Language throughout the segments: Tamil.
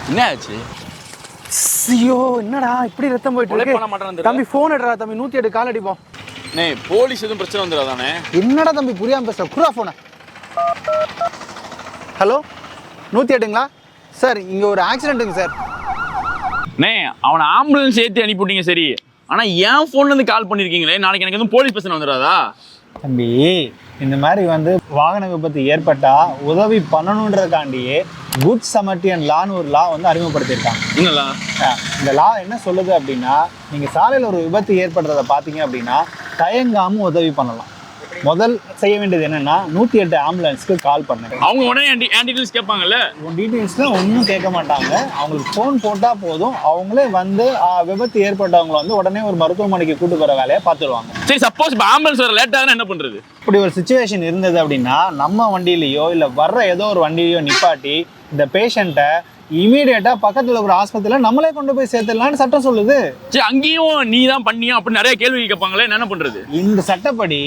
என்ன ஆச்சு? ஐயோ என்னடா இப்படி ரத்தம் போயிட்டு இருக்கு? தம்பி போன் எடுறா தம்பி, 108 கால் அடிப்போம். போலீஸ் எதுவும் பிரச்சனை வந்துடாதானே? என்னடா தம்பி புரியாம பேசுற, குரா போன. ஹலோ 108ங்களா சார்? இங்க ஒரு ஆக்சிடென்ட்டுங்க சார். அவனை ஆம்புலன்ஸ் ஏற்றி அனுப்பிவிட்டீங்க சரி, ஆனா என் போன்ல இருந்து கால் பண்ணிருக்கீங்களே, நாளைக்கு எனக்கு எதுவும் போலீஸ் பிரச்சனை வந்துடாதா? தம்பி இந்த மாதிரி வாகன விபத்து ஏற்பட்டா உதவி பண்ணணுன்றதுக்காண்டியே குட் சமர்டியன் லான்னு ஒரு லா அறிமுகப்படுத்தியிருக்காங்க. என்னலா இந்த லா என்ன சொல்லுது அப்படின்னா, நீங்க சாலையில் ஒரு விபத்து ஏற்படுறத பார்த்தீங்க அப்படின்னா தயங்காம உதவி பண்ணலாம். முதல் செய்ய வேண்டியது என்னன்னா 108 ஆம்புலன்ஸ்க்கு கால் பண்ணுங்க. அவங்க உடனே டீடைல்ஸ் கேட்பாங்கல்ல? டீடைல்ஸ்லாம் ஒன்றும் கேட்க மாட்டாங்க. அவங்களுக்கு ஃபோன் போட்டால் போதும், அவங்களே விபத்து ஏற்பட்டவங்களை உடனே ஒரு மருத்துவமனைக்கு கூட்டு போகிற வேலையை பார்த்துருவாங்க. சரி, சப்போஸ் இப்போ ஆம்புலன்ஸ் வர லேட் ஆகுதுன்னா என்ன பண்ணுறது? இப்படி ஒரு சுச்சுவேஷன் இருந்தது அப்படின்னா நம்ம வண்டியிலையோ இல்லை வர்ற ஏதோ ஒரு வண்டியிலையோ நிப்பாட்டி இந்த பேஷண்ட்டை இமீடியட்டா பக்கத்துல ஒரு ஆஸ்பத்திரியில நம்மளே கொண்டு போய் சேர்த்துடலாம்னு சட்டம் சொல்லுது. சரி, அங்கேயும் நீ தான் பண்ணியா அப்படின்னு நிறைய கேள்வி கேட்பாங்களே, என்ன பண்றது? இந்த சட்டப்படி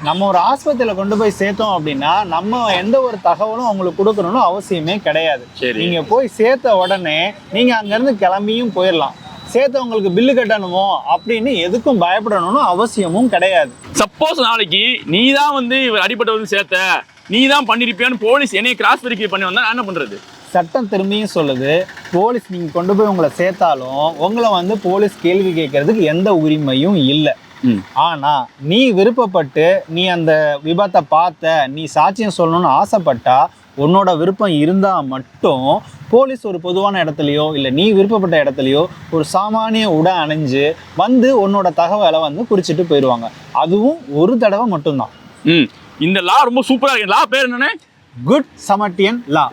நம்ம ஒரு ஆஸ்பத்திரியில கொண்டு போய் சேர்த்தோம் அப்படின்னா நம்ம எந்த ஒரு தகவலும் அவங்களுக்கு கொடுக்கணும்னு அவசியமே கிடையாது. நீங்க போய் சேர்த்த உடனே நீங்க அங்க இருந்து கிளம்பியும் போயிடலாம். சேர்த்தவங்களுக்கு பில்லு கட்டணுமோ அப்படின்னு எதுக்கும் பயப்படணும்னு அவசியமும் கிடையாது. சப்போஸ் நாளைக்கு நீ தான் இவர் அடிபட்டு சேர்த்த, நீ தான் பண்ணிருப்பியான்னு போலீஸ் என்னைய கிராஸ் வெரிஃபை பண்ணி வந்தா என்ன பண்றது? சட்டம் திரும்பியும் சொல்லுது, போலீஸ் நீங்க கொண்டு போய் உங்களை சேர்த்தாலும் உங்களை போலீஸ் கேள்வி கேட்கறதுக்கு எந்த உரிமையும் இல்லை. ஆனா நீ விருப்பப்பட்டு நீ அந்த விபத்தை பார்த்த, நீ சாட்சியம் சொல்லணும்னு ஆசைப்பட்டா, உன்னோட விருப்பம் இருந்தா மட்டும் போலீஸ் ஒரு பொதுவான இடத்துலையோ இல்லை நீ விருப்பப்பட்ட இடத்துலையோ ஒரு சாமானிய உடை அணிஞ்சு உன்னோட தகவலை குறிச்சிட்டு போயிடுவாங்க. அதுவும் ஒரு தடவை மட்டும்தான். இந்த லா ரொம்ப சூப்பரா இருக்கு. லா பேர் என்னன்னு? குட் சமர்டியன் லா.